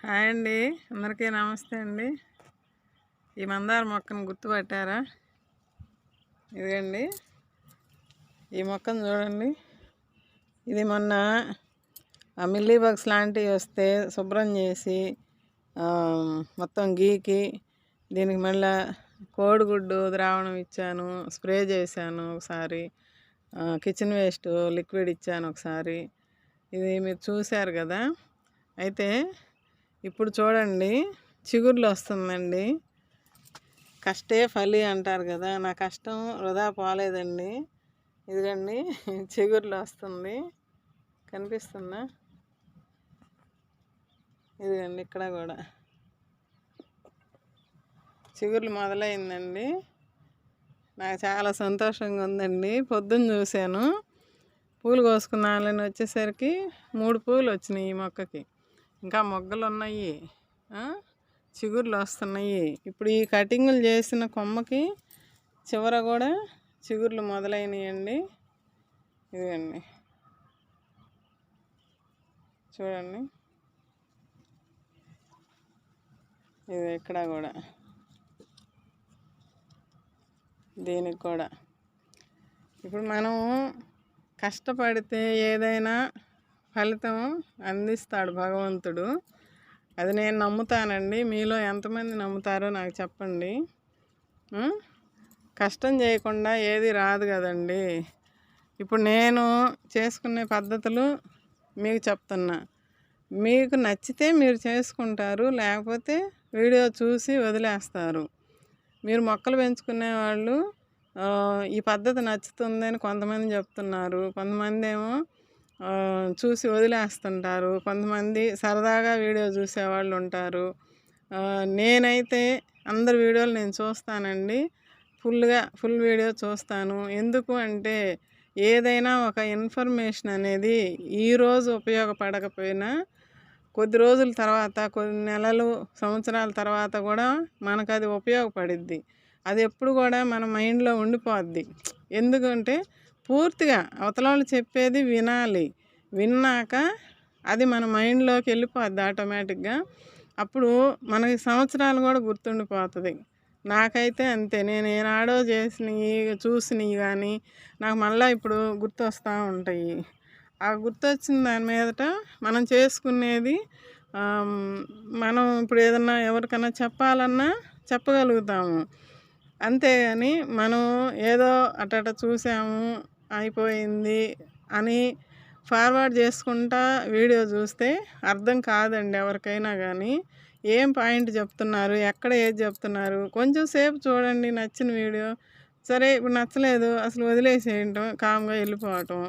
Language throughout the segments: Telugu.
హాయ్ అండి, అందరికీ నమస్తే అండి. ఈ మందార మొక్కను గుర్తుపట్టారా? ఇదిగండి, ఈ మొక్కను చూడండి. ఇది మొన్న మిల్లీ బగ్స్ లాంటివి వస్తే శుభ్రం చేసి మొత్తం గీకి దీనికి మళ్ళీ కోడిగుడ్డు ద్రావణం ఇచ్చాను, స్ప్రే చేశాను ఒకసారి, కిచెన్ వేస్ట్ లిక్విడ్ ఇచ్చాను ఒకసారి. ఇది మీరు చూశారు కదా. అయితే ఇప్పుడు చూడండి, చిగుర్లు వస్తుందండి. కష్టే ఫలి అంటారు కదా, నా కష్టం వృధా పోలేదండి. ఇదిగండి చిగుర్లు వస్తుంది, కనిపిస్తుందా? ఇదిగండి ఇక్కడ కూడా చిగుర్లు మొదలైందండి. నాకు చాలా సంతోషంగా ఉందండి. పొద్దున్న చూశాను, పూలు కోసుకున్నాలని వచ్చేసరికి 3 పూలు వచ్చినాయి ఈ మొక్కకి. ఇంకా మొగ్గలు ఉన్నాయి, చిగుర్లు వస్తున్నాయి. ఇప్పుడు ఈ కటింగులు చేసిన కొమ్మకి చివర కూడా చిగుర్లు మొదలైనయండి. ఇదిగండి చూడండి, ఇది ఇక్కడ కూడా, దీనికి కూడా. ఇప్పుడు మనం కష్టపడితే ఏదైనా ఫలితం అందిస్తాడు భగవంతుడు. అది నేను నమ్ముతానండి. మీలో ఎంతమంది నమ్ముతారో నాకు చెప్పండి. కష్టం చేయకుండా ఏది రాదు కదండి. ఇప్పుడు నేను చేసుకునే పద్ధతులు మీకు చెప్తున్నా. మీకు నచ్చితే మీరు చేసుకుంటారు, లేకపోతే వీడియో చూసి వదిలేస్తారు. మీరు మొక్కలు పెంచుకునే వాళ్ళు ఈ పద్ధతి నచ్చుతుందని కొంతమంది చెప్తున్నారు, కొంతమంది ఏమో చూసి వదిలేస్తుంటారు, కొంతమంది సరదాగా వీడియో చూసేవాళ్ళు ఉంటారు. నేనైతే అందరి వీడియోలు నేను చూస్తానండి, ఫుల్ వీడియో చూస్తాను. ఎందుకు అంటే ఏదైనా ఒక ఇన్ఫర్మేషన్ అనేది ఈరోజు ఉపయోగపడకపోయినా కొద్ది రోజుల తర్వాత, కొన్ని నెలలు సంవత్సరాల తర్వాత కూడా మనకు అది ఉపయోగపడిద్ది. అది ఎప్పుడు కూడా మన మైండ్లో ఉండిపోద్ది. ఎందుకంటే పూర్తిగా అవతల వాళ్ళు చెప్పేది వినాలి, విన్నాక అది మన మైండ్లోకి వెళ్ళిపోద్ది ఆటోమేటిక్గా. అప్పుడు మనకి సంవత్సరాలు కూడా గుర్తుండిపోతుంది. నాకైతే అంతే. నేను ఏనాడో చేసినవి చూసినవి కానీ నాకు మళ్ళీ ఇప్పుడు గుర్తొస్తూ ఉంటాయి. ఆ గుర్తొచ్చిన దాని మీదట మనం చేసుకునేది, మనం ఇప్పుడు ఏదన్నా ఎవరికైనా చెప్పాలన్నా చెప్పగలుగుతాము. అంతేగాని మనం ఏదో అట్ట చూసాము అయిపోయింది అని ఫార్వర్డ్ చేసుకుంటా వీడియో చూస్తే అర్థం కాదండి ఎవరికైనా కానీ. ఏం పాయింట్ చెప్తున్నారు, ఎక్కడ ఏది చెప్తున్నారు, కొంచెం సేపు చూడండి నచ్చిన వీడియో. సరే ఇప్పుడు నచ్చలేదు అసలు వదిలేసేయటం, కామ్గా వెళ్ళిపోవటం.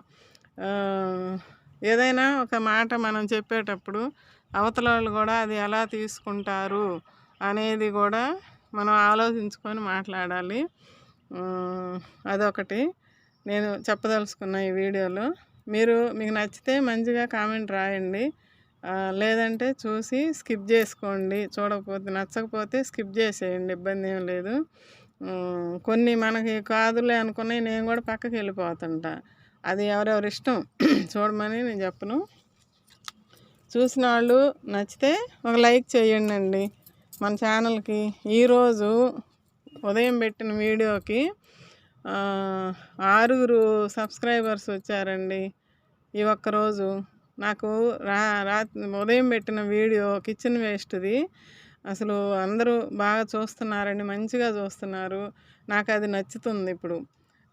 ఏదైనా ఒక మాట మనం చెప్పేటప్పుడు అవతల వాళ్ళు కూడా అది ఎలా తీసుకుంటారు అనేది కూడా మనం ఆలోచించుకొని మాట్లాడాలి. అదొకటి నేను చెప్పదలుచుకున్న ఈ వీడియోలో. మీకు నచ్చితే మంచిగా కామెంట్ రాయండి, లేదంటే చూసి స్కిప్ చేసుకోండి. చూడకపోతే నచ్చకపోతే స్కిప్ చేసేయండి, ఇబ్బంది ఏం లేదు. కొన్ని మనకి కాదులే అనుకున్నాయి నేను కూడా పక్కకి వెళ్ళిపోతుంటా, అది ఎవరెవరి ఇష్టం. చూడమని నేను చెప్పను. చూసిన వాళ్ళు నచ్చితే ఒక లైక్ చేయండి అండి మన ఛానల్కి. ఈరోజు ఉదయం పెట్టిన వీడియోకి 6 సబ్స్క్రైబర్స్ వచ్చారండి ఈ ఒక్కరోజు. నాకు ఉదయం పెట్టిన వీడియో కిచెన్ వేస్ట్ది అసలు అందరూ బాగా చూస్తున్నారండి, మంచిగా చూస్తున్నారు. నాకు అది నచ్చుతుంది. ఇప్పుడు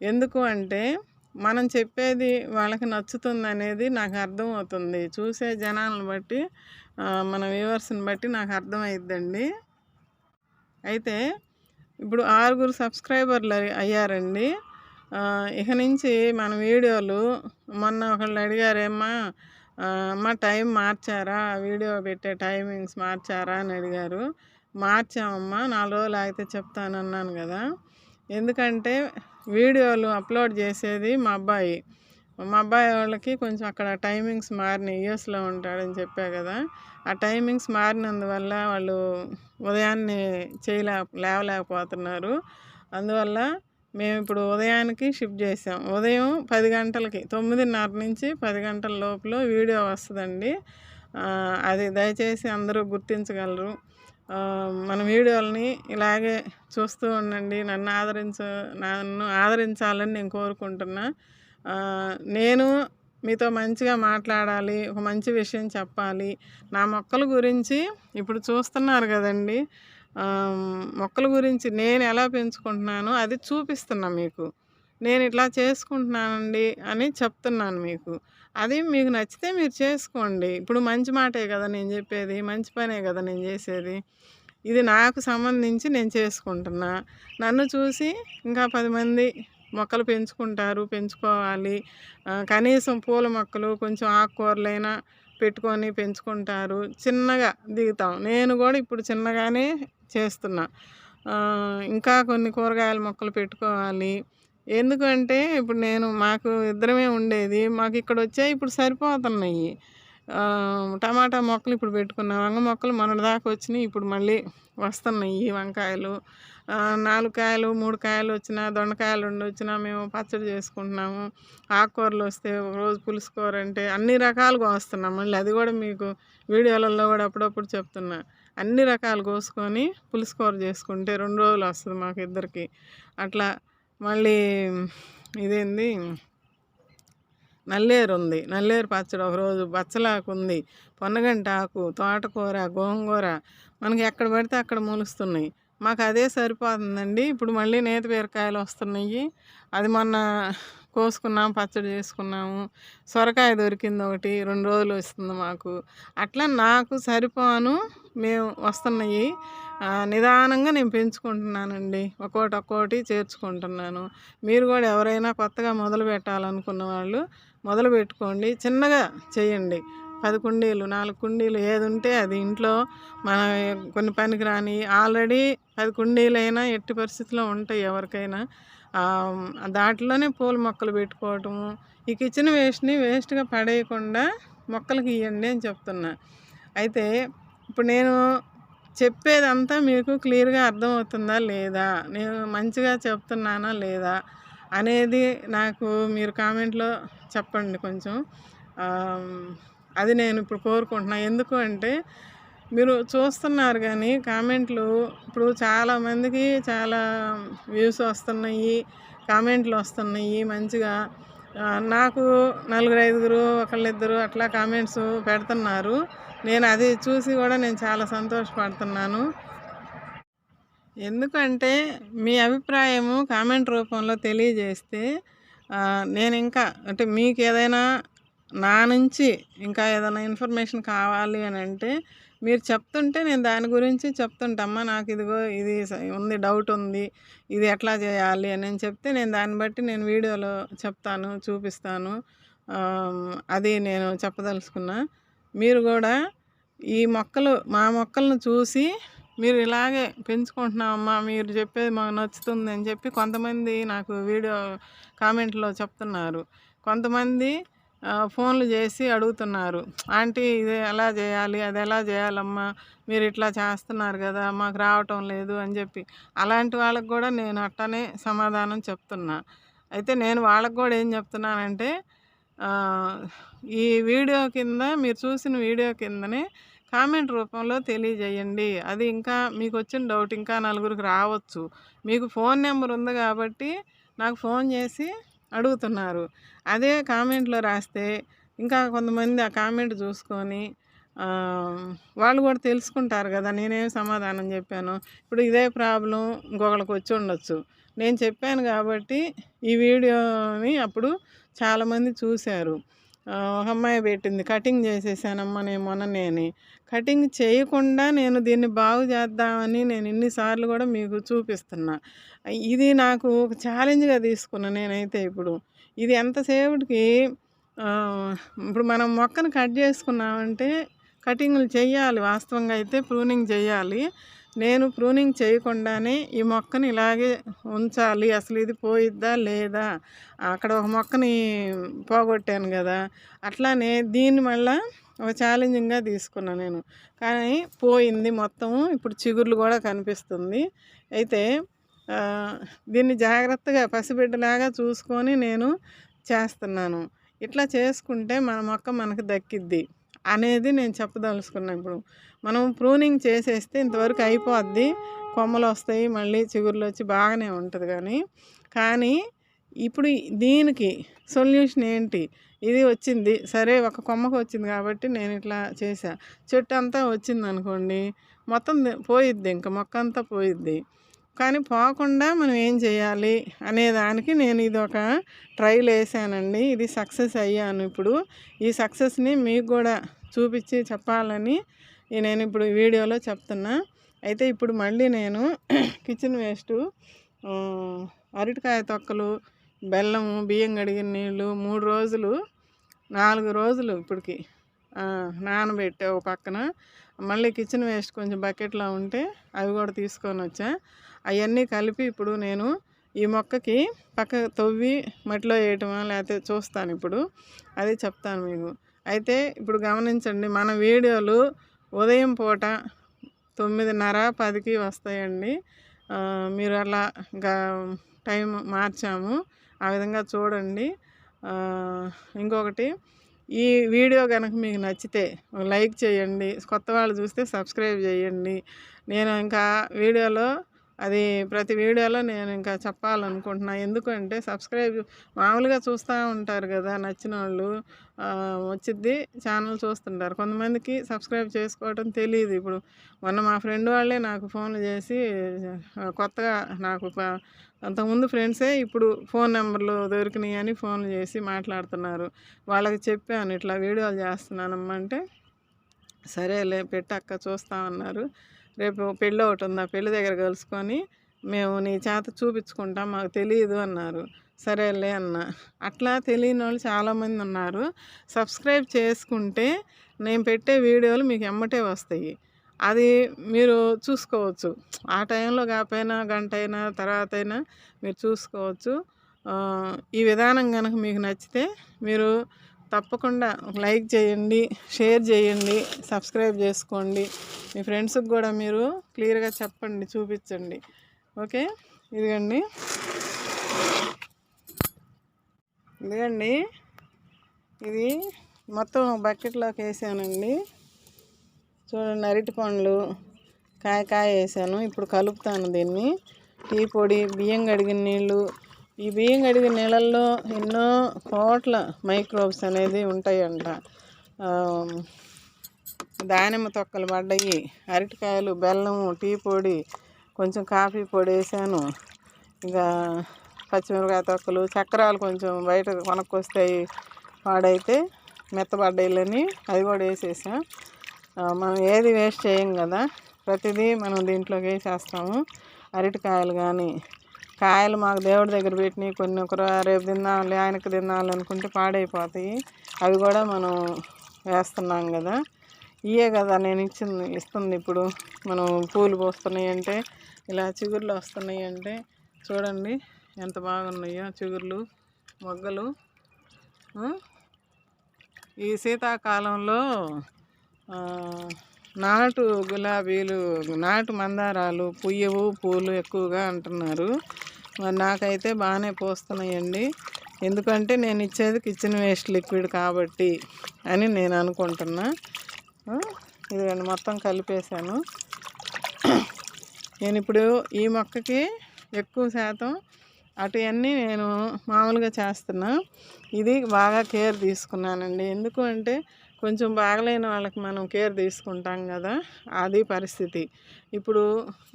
ఎందుకు అంటే మనం చెప్పేది వాళ్ళకి నచ్చుతుంది అనేది నాకు అర్థమవుతుంది. చూసే జనాలను బట్టి, మన వ్యూవర్స్ని బట్టి నాకు అర్థమైద్దండి. అయితే ఇప్పుడు 6 సబ్స్క్రైబర్లు అయ్యారండి. ఇక నుంచి మన వీడియోలు, మొన్న ఒకళ్ళు అడిగారేమ్మా, అమ్మ టైం మార్చారా, వీడియో పెట్టే టైమింగ్స్ మార్చారా అని అడిగారు. మార్చామమ్మా, 4 రోజులు ఆగితే చెప్తానన్నాను కదా. ఎందుకంటే వీడియోలు అప్లోడ్ చేసేది మా అబ్బాయి వాళ్ళకి కొంచెం అక్కడ టైమింగ్స్ మారినాయి. యూఎస్లో ఉంటాడని చెప్పా కదా. ఆ టైమింగ్స్ మారినందువల్ల వాళ్ళు ఉదయాన్నే లేవలేకపోతున్నారు. అందువల్ల మేము ఇప్పుడు ఉదయానికి షిఫ్ట్ చేసాం. ఉదయం 10 గంటలకి, 9:30 నుంచి 10 గంటల లోపల వీడియో వస్తుందండి. అది దయచేసి అందరూ గుర్తించగలరు. మన వీడియోలని ఇలాగే చూస్తూ ఉండండి. నన్ను ఆదరించాలని నేను కోరుకుంటున్నా. నేను మీతో మంచిగా మాట్లాడాలి, ఒక మంచి విషయం చెప్పాలి. నా మొక్కల గురించి ఇప్పుడు చూస్తున్నారు కదండీ! మొక్కల గురించి నేను ఎలా పెంచుకుంటున్నానో అది చూపిస్తున్నా మీకు. నేను ఇట్లా చేసుకుంటున్నానండి అని చెప్తున్నాను మీకు. అది మీకు నచ్చితే మీరు చేసుకోండి. ఇప్పుడు మంచి మాటే కదా నేను చెప్పేది. మంచి పనే కదా నేను చేసేది. ఇది నాకు సంబంధించి నేను చేసుకుంటున్నా. నన్ను చూసి ఇంకా 10 మంది మొక్కలు పెంచుకోవాలి. కనీసం పూల మొక్కలు, కొంచెం ఆకుకూరలైనా పెట్టుకొని పెంచుకుంటారు. చిన్నగా దిగుతాం. నేను కూడా ఇప్పుడు చిన్నగానే చేస్తున్నా. ఇంకా కొన్ని కూరగాయల మొక్కలు పెట్టుకోవాలి. ఎందుకంటే ఇప్పుడు మాకు ఇద్దరమే ఉండేది. మాకు ఇక్కడ వచ్చాయి, ఇప్పుడు సరిపోతున్నాయి. టమాటా మొక్కలు ఇప్పుడు పెట్టుకున్నాం. వంగ మొక్కలు మొన్నటిదాకా వచ్చినాయి, ఇప్పుడు మళ్ళీ వస్తున్నాయి వంకాయలు. 4 కాయలు 3 కాయలు వచ్చినా, దొండకాయలు 2 వచ్చినా మేము పచ్చడి చేసుకుంటున్నాము. ఆకుకూరలు వస్తే ఒకరోజు పులుసు కూర అంటే అన్ని రకాలుగా వస్తున్నాం. మళ్ళీ అది కూడా మీకు వీడియోలలో కూడా అప్పుడప్పుడు చెప్తున్నా. అన్ని రకాలు కోసుకొని పులుసు కూర చేసుకుంటే 2 రోజులు వస్తుంది మాకు ఇద్దరికి. అట్లా మళ్ళీ ఇదేంది నల్లేరు ఉంది. నల్లేరు పచ్చడి ఒకరోజు, బచ్చలాకు ఉంది, పొన్నగంటి ఆకు, తోటకూర, గోంగూర మనకి ఎక్కడ పడితే అక్కడ మొలుస్తున్నాయి. మాకు అదే సరిపోతుందండి. ఇప్పుడు మళ్ళీ నేతి బీరకాయలు వస్తున్నాయి. అది మొన్న కోసుకున్నాము, పచ్చడి చేసుకున్నాము. సొరకాయ దొరికింది ఒకటి, 2 రోజులు వస్తుంది మాకు. అట్లా నాకు సరిపోను మేము వస్తున్నాయి. నిదానంగా నేను పెంచుకుంటున్నానండి. ఒక్కోటి చేర్చుకుంటున్నాను. మీరు కూడా ఎవరైనా కొత్తగా మొదలు పెట్టాలనుకున్న వాళ్ళు మొదలు పెట్టుకోండి. చిన్నగా చేయండి. 10 కుండీలు, 4 కుండీలు ఏది ఉంటే అది ఇంట్లో మన కొన్ని పనికిరాని ఆల్రెడీ 10 కుండీలైనా ఎట్టి పరిస్థితిలో ఉంటాయి ఎవరికైనా. దాంట్లోనే పూల మొక్కలు పెట్టుకోవటము. ఈ కిచెన్ వేస్ట్గా పడేయకుండా మొక్కలకి ఇవ్వండి అని చెప్తున్నా. అయితే ఇప్పుడు నేను చెప్పేదంతా మీకు క్లియర్గా అర్థమవుతుందా లేదా, నేను మంచిగా చెప్తున్నానా లేదా అనేది నాకు మీరు కామెంట్లో చెప్పండి కొంచెం. అది నేను ఇప్పుడు కోరుకుంటున్నా. ఎందుకు అంటే మీరు చూస్తున్నారు కానీ కామెంట్లు ఇప్పుడు చాలామందికి చాలా వ్యూస్ వస్తున్నాయి, కామెంట్లు వస్తున్నాయి మంచిగా. నాకు 4-5 ఒకళ్ళిద్దరు అట్లా కామెంట్స్ పెడుతున్నారు. నేను అది చూసి కూడా నేను చాలా సంతోషపడుతున్నాను. ఎందుకంటే మీ అభిప్రాయము కామెంట్ రూపంలో తెలియజేస్తే నేను ఇంకా అంటే మీకు ఏదైనా నా నుంచి ఇంకా ఏదైనా ఇన్ఫర్మేషన్ కావాలి అని అంటే మీరు చెప్తుంటే నేను దాని గురించి చెప్తుంటమ్మా, నాకు ఇదిగో ఇది ఉంది, డౌట్ ఉంది, ఇది ఎట్లా చేయాలి అని చెప్తే నేను దాన్ని బట్టి నేను వీడియోలో చెప్తాను, చూపిస్తాను. అది నేను చెప్పదలుచుకున్నా. మీరు కూడా ఈ మా మొక్కలను చూసి మీరు ఇలాగే పెంచుకుంటున్నామమ్మా, మీరు చెప్పేది మాకు నచ్చుతుంది అని చెప్పి కొంతమంది నాకు వీడియో కామెంట్లో చెప్తున్నారు. కొంతమంది ఫోన్లు చేసి అడుగుతున్నారు, ఆంటీ ఇది ఎలా చేయాలి, అది ఎలా చేయాలమ్మా, మీరు ఇట్లా చేస్తున్నారు కదా, మాకు రావటం లేదు అని చెప్పి. అలాంటి వాళ్ళకి కూడా నేను అట్టనే సమాధానం చెప్తున్నా. అయితే నేను వాళ్ళకి కూడా ఏం చెప్తున్నానంటే ఈ వీడియో కింద మీరు చూసిన వీడియో కిందనే కామెంట్ రూపంలో తెలియజేయండి. అది ఇంకా మీకు వచ్చిన డౌట్ ఇంకా నలుగురికి రావచ్చు. మీకు ఫోన్ నెంబర్ ఉంది కాబట్టి నాకు ఫోన్ చేసి అడుగుతున్నారు. అదే కామెంట్లో రాస్తే ఇంకా కొంతమంది ఆ కామెంట్ చూసుకొని వాళ్ళు కూడా తెలుసుకుంటారు కదా నేనేం సమాధానం చెప్పాను. ఇప్పుడు ఇదే ప్రాబ్లం ఇంకొకరికి వచ్చి ఉండొచ్చు. నేను చెప్పాను కాబట్టి ఈ వీడియోని అప్పుడు చాలామంది చూశారు. ఒక అమ్మాయి పెట్టింది, కటింగ్ చేసేసానమ్మా నేను మొన్ననే. కటింగ్ చేయకుండా నేను దీన్ని బాగు చేద్దామని నేను ఇన్నిసార్లు కూడా మీకు చూపిస్తున్నా. ఇది నాకు ఒక ఛాలెంజ్గా తీసుకున్నా నేనైతే. ఇప్పుడు ఇది ఎంతసేపటికి ఇప్పుడు మనం మొక్కను కట్ చేసుకున్నామంటే కటింగ్లు చేయాలి, వాస్తవంగా అయితే ప్రూనింగ్ చేయాలి. నేను ప్రూనింగ్ చేయకుండానే ఈ మొక్కని ఇలాగే ఉంచాలి. అసలు ఇది పోయిద్దా లేదా, అక్కడ ఒక మొక్కని పోగొట్టాను కదా, అట్లానే దీన్ని మళ్ళీ ఒక ఛాలెంజింగ్గా తీసుకున్నాను నేను. కానీ పోయింది మొత్తం, ఇప్పుడు చిగుర్లు కూడా కనిపిస్తుంది. అయితే దీన్ని జాగ్రత్తగా పసిబిడ్డలాగా చూసుకొని నేను చేస్తున్నాను. ఇట్లా చేసుకుంటే మన మొక్క మనకు దక్కిద్ది. అనేది నేను చెప్పదలుచుకున్నాను. ఇప్పుడు మనం ప్రూనింగ్ చేసేస్తే ఇంతవరకు అయిపోద్ది, కొమ్మలు వస్తాయి, మళ్ళీ చిగుర్లు వచ్చి బాగానే ఉంటుంది. కానీ ఇప్పుడు దీనికి సొల్యూషన్ ఏంటి? ఇది వచ్చింది సరే, ఒక కొమ్మకు వచ్చింది కాబట్టి నేను ఇట్లా చేసా, చెట్టు అంతా వచ్చింది అనుకోండి, మొత్తం పోయిద్ది, ఇంకా మొక్క అంతా పోయిద్ది. కానీ పోకుండా మనం ఏం చేయాలి అనే దానికి నేను ఇది ఒక ట్రైల్ వేసానండి. ఇది సక్సెస్ అయ్యాను. ఇప్పుడు ఈ సక్సెస్ని మీకు కూడా చూపించి చెప్పాలని నేను ఇప్పుడు వీడియోలో చెప్తున్నా. అయితే ఇప్పుడు మళ్ళీ నేను కిచెన్ వేస్టు, అరటికాయ తొక్కలు, బెల్లము, బియ్యం కడిగిన నీళ్ళు 3 రోజులు 4 రోజులు ఇప్పటికి నానబెట్టా ఒక పక్కన. మళ్ళీ కిచెన్ వేస్ట్ కొంచెం బకెట్లో ఉంటే అవి కూడా తీసుకొని వచ్చా. అవన్నీ కలిపి ఇప్పుడు నేను ఈ మొక్కకి పక్క తవ్వి మట్టిలో వేయటమా లేకపోతే చూస్తాను. ఇప్పుడు అది చెప్తాను మీకు. అయితే ఇప్పుడు గమనించండి, మన వీడియోలు ఉదయం పూట 9:30, 10కి వస్తాయండి. మీరు అలా ఇంకా టైం మార్చాము, ఆ విధంగా చూడండి. ఇంకొకటి, ఈ వీడియో కనుక మీకు నచ్చితే లైక్ చేయండి, కొత్త వాళ్ళు చూస్తే సబ్స్క్రైబ్ చేయండి. నేను ఇంకా వీడియోలో అది ప్రతి వీడియోలో నేను ఇంకా చెప్పాలనుకుంటున్నాను. ఎందుకంటే సబ్స్క్రైబ్ మామూలుగా చూస్తూ ఉంటారు కదా, నచ్చిన వాళ్ళు వచ్చిద్ది, ఛానల్ చూస్తుంటారు. కొంతమందికి సబ్స్క్రైబ్ చేసుకోవటం తెలియదు. ఇప్పుడు మొన్న మా ఫ్రెండ్ వాళ్ళే నాకు ఫోన్లు చేసి, కొత్తగా నాకు అంతకుముందు ఫ్రెండ్సే ఇప్పుడు ఫోన్ నెంబర్లు దొరికినాయి అని ఫోన్లు చేసి మాట్లాడుతున్నారు. వాళ్ళకి చెప్పాను ఇట్లా వీడియోలు చేస్తున్నానమ్మా అంటే, సరేలే పెట్టక్క చూస్తామన్నారు. రేపు పెళ్ళి ఒకటి ఉంది, ఆ పెళ్ళి దగ్గర కలుసుకొని మేము నీ చేత చూపించుకుంటాం, మాకు తెలియదు అన్నారు. సరేలే అన్న. అట్లా తెలియని వాళ్ళు చాలామంది ఉన్నారు. సబ్స్క్రైబ్ చేసుకుంటే నేను పెట్టే వీడియోలు మీకు ఎమ్మటే వస్తాయి, అది మీరు చూసుకోవచ్చు. ఆ టైంలో కాకపోయినా గంట అయినా తర్వాత అయినా మీరు చూసుకోవచ్చు. ఈ విధానం కనుక మీకు నచ్చితే మీరు తప్పకుండా ఒక లైక్ చేయండి, షేర్ చేయండి, సబ్స్క్రైబ్ చేసుకోండి. మీ ఫ్రెండ్స్కి కూడా మీరు క్లియర్గా చెప్పండి, చూపించండి. ఓకే, ఇదిగండి ఇది మొత్తం బకెట్లోకి వేసానండి. చూడండి, అరటి పండ్లు కాయ వేసాను. ఇప్పుడు కలుపుతాను దీన్ని. టీ పొడి, బియ్యం కడిగిన నీళ్ళు. ఈ బియ్యం కడిగిన నీళ్ళల్లో ఎన్నో కోట్ల మైక్రోబ్స్ అనేది ఉంటాయంట. దానిమ్మ తొక్కలు పడ్డాయి, అరటికాయలు, బెల్లము, టీ పొడి, కొంచెం కాఫీ పొడి వేసాను. ఇక పచ్చిమిరపకాయ తొక్కలు, చక్రాలు కొంచెం బయట కొనుక్కొస్తాయి పాడైతే మెత్తబడ్డాయిలని అవి కూడా వేసేసా. మనం ఏది వేస్ట్ చేయం కదా, ప్రతిదీ మనం దీంట్లోకి వేసేస్తాము. అరటికాయలు కానీ, కాయలు మాకు దేవుడి దగ్గర పెట్టినవి కొన్ని, ఒకరు రేపు తిందాంలే, ఆయనకు తిందాంలే అనుకుంటే పాడైపోతాయి, అవి కూడా మనం వేస్తున్నాం కదా. ఇవే కదా నేను ఇస్తుంది. ఇప్పుడు మనం పూలు పోస్తున్నాయి అంటే, ఇలా చిగుర్లు వస్తున్నాయి అంటే చూడండి ఎంత బాగున్నాయో చిగుర్లు, మొగ్గలు. ఈ శీతాకాలంలో నాటు గులాబీలు, నాటు మందారాలు పుయ్యవు, పూలు ఎక్కువగా అంటున్నారు. మరి నాకైతే బాగానే పోస్తున్నాయండి. ఎందుకంటే నేను ఇచ్చేది కిచెన్ వేస్ట్ లిక్విడ్ కాబట్టి అని నేను అనుకుంటున్నా. ఇదిగండి మొత్తం కలిపేశాను. నేను ఇప్పుడు ఈ మొక్కకి ఎక్కువ శాతం అటువన్నీ నేను మామూలుగా చేస్తున్నా. ఇది బాగా కేర్ తీసుకున్నానండి. ఎందుకు అంటే కొంచెం బాగలేని వాళ్ళకి మనం కేర్ తీసుకుంటాం కదా, అది పరిస్థితి. ఇప్పుడు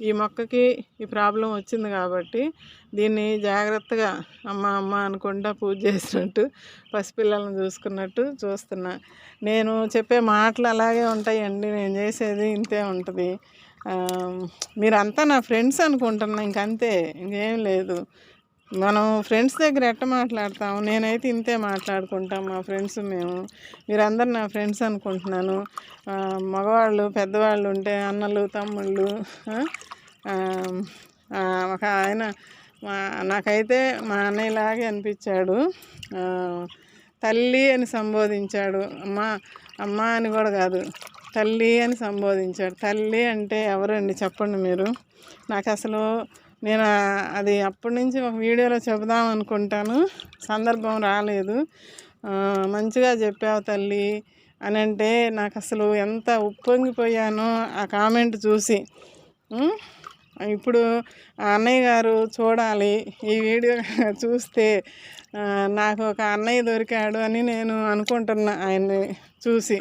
ఈ మొక్కకి ఈ ప్రాబ్లం వచ్చింది కాబట్టి దీన్ని జాగ్రత్తగా అమ్మ అనుకుంటా పూజ చేసినట్టు, పసిపిల్లలను చూసుకున్నట్టు చూస్తున్నా. నేను చెప్పే మాటలు అలాగే ఉంటాయండి, నేను చేసేది ఇంతే ఉంటుంది. మీరంతా నా ఫ్రెండ్స్ అనుకుంటున్నా, ఇంకంతే, ఇంకేం లేదు. మనం ఫ్రెండ్స్ దగ్గర ఎట్ట మాట్లాడతాము, నేనైతే ఇంతే మాట్లాడుకుంటాం మా ఫ్రెండ్స్ మేము. మీరందరూ నా ఫ్రెండ్స్ అనుకుంటున్నాను. మగవాళ్ళు పెద్దవాళ్ళు ఉంటే అన్నలు, తమ్ముళ్ళు. ఒక ఆయన నాకైతే మా అన్నయ్యలాగే అనిపించాడు. తల్లి అని సంబోధించాడు. అమ్మ అని కూడా కాదు, తల్లి అని సంబోధించాడు. తల్లి అంటే ఎవరండి చెప్పండి మీరు. నాకు అసలు నేను అది అప్పటి నుంచి ఒక వీడియోలో చెబుదాం అనుకుంటాను, సందర్భం రాలేదు. మంచిగా చెప్పావు తల్లి, అని అంటే నాకు అసలు ఎంత ఉప్పొంగిపోయానో ఆ కామెంట్ చూసి. ఇప్పుడు ఆ అన్నయ్య గారు చూడాలి ఈ వీడియో చూస్తే నాకు ఒక అన్నయ్య దొరికాడు అని నేను అనుకుంటున్నా ఆయన్ని చూసి.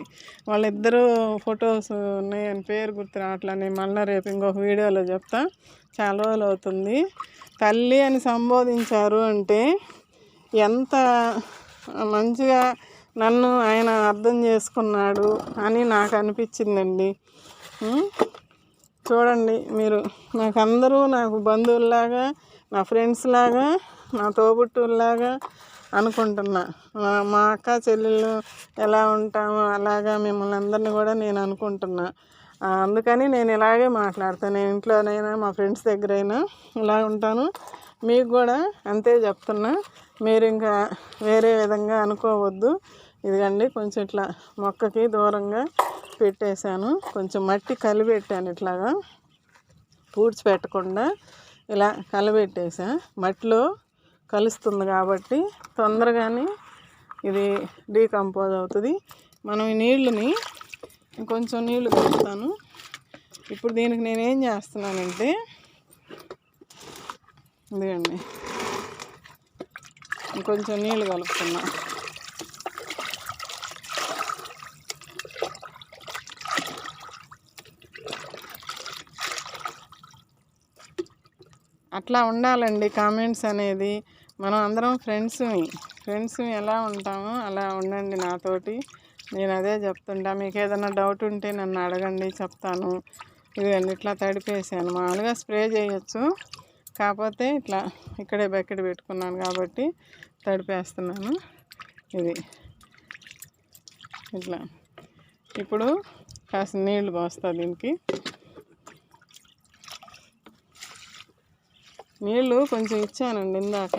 వాళ్ళిద్దరూ ఫొటోస్ ఉన్నాయి, అని పేరు గుర్తు రావట్లా. నేను మళ్ళీ రేపు ఇంకొక వీడియోలో చెప్తా. చాలా రోజులు అవుతుంది. తల్లి అని సంబోధించారు అంటే ఎంత మంచిగా నన్ను ఆయన అర్థం చేసుకున్నాడు అని నాకు అనిపించిందండి. చూడండి మీరు, నాకు బంధువుల్లాగా, నా ఫ్రెండ్స్ లాగా, నా తోబుట్టువుల్లాగా అనుకుంటున్నా. మా అక్క చెల్లెళ్ళు ఎలా ఉంటామో అలాగా మిమ్మల్ని అందరినీ కూడా నేను అనుకుంటున్నా. అందుకని నేను ఇలాగే మాట్లాడతాను. నేను ఇంట్లోనైనా మా ఫ్రెండ్స్ దగ్గరైనా ఇలా ఉంటాను. మీకు కూడా అంతే చెప్తున్నా. మీరు ఇంకా వేరే విధంగా అనుకోవద్దు. ఇదిగండి కొంచెం ఇట్లా మొక్కకి దూరంగా పెట్టేశాను. కొంచెం మట్టి కలిపెట్టాను, ఇట్లాగా పూడ్చిపెట్టకుండా ఇలా కలిపెట్టేసా. మట్టిలో కలుస్తుంది కాబట్టి తొందరగానే ఇది డీకంపోజ్ అవుతుంది. మనం ఈ నీళ్ళని ఇంకొంచెం నీళ్ళు కలుపుతాను. ఇప్పుడు దీనికి నేనేం చేస్తున్నానంటే ఇదిగండి ఇంకొంచెం నీళ్ళు కలుపుతున్నా. అట్లా ఉండాలండి కామెంట్స్ అనేది. మనం అందరం ఫ్రెండ్స్ ఎలా ఉంటామో అలా ఉండండి నాతోటి. నేను అదే చెప్తుంటా. మీకు ఏదైనా డౌట్ ఉంటే నన్ను అడగండి, చెప్తాను. ఇదిగండి ఇట్లా తడిపేసాను. మామూలుగా స్ప్రే చేయొచ్చు, కాకపోతే ఇట్లా ఇక్కడే బకెట్ పెట్టుకున్నాను కాబట్టి తడిపేస్తున్నాను. ఇది ఇట్లా. ఇప్పుడు కాస్త నీళ్ళు పోస్తా. దీనికి నీళ్ళు కొంచెం ఇచ్చానండి ఇందాక.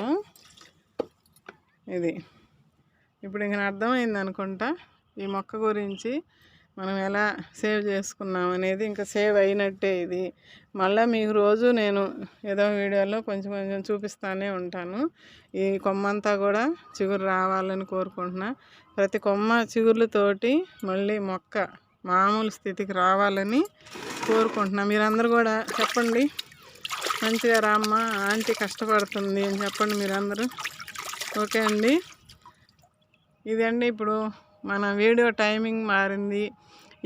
ఇది ఇప్పుడు ఇంక అర్థమైంది అనుకుంటా ఈ మొక్క గురించి మనం ఎలా సేవ్ చేసుకున్నాం అనేది. ఇంకా సేవ్ అయినట్టే ఇది. మళ్ళీ మీకు రోజు నేను ఏదో వీడియోలో కొంచెం కొంచెం చూపిస్తూనే ఉంటాను. ఈ కొమ్మంతా కూడా చిగురు రావాలని కోరుకుంటున్నా. ప్రతి కొమ్మ చిగుర్లతోటి మళ్ళీ మొక్క మామూలు స్థితికి రావాలని కోరుకుంటున్నా. మీరందరూ కూడా చెప్పండి, మంచిగా రామ్మ ఆంటీ కష్టపడుతుంది అని చెప్పండి మీరందరూ. ఓకే అండి. ఇదండి ఇప్పుడు మన వీడియో టైమింగ్ మారింది.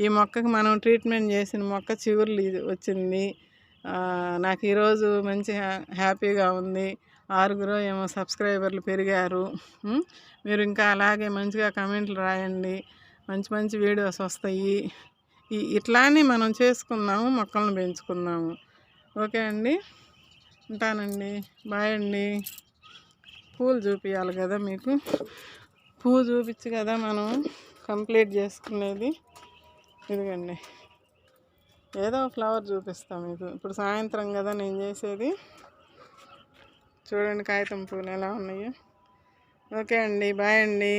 ఈ మొక్కకి మనం ట్రీట్మెంట్ చేసిన మొక్క చిగుర్లు వచ్చింది. నాకు ఈరోజు మంచి హ్యాపీగా ఉంది. 6 ఏమో సబ్స్క్రైబర్లు పెరిగారు. మీరు ఇంకా అలాగే మంచిగా కమెంట్లు రాయండి. మంచి మంచి వీడియోస్ వస్తాయి. ఇట్లానే మనం చేసుకుందాము, మొక్కలను పెంచుకుందాము. ఓకే అండి, ఉంటానండి. బాయ్ అండి. పూలు చూపించాలి కదా మీకు. పువ్వు చూపించి కదా మనం కంప్లీట్ చేసుకునేది. ఇదిగండి ఏదో ఫ్లవర్ చూపిస్తాం మీకు. ఇప్పుడు సాయంత్రం కదా నేను చేసేది. చూడండి కాగితం పూలు ఎలా ఉన్నాయో. ఓకే అండి, బాయ్ అండి.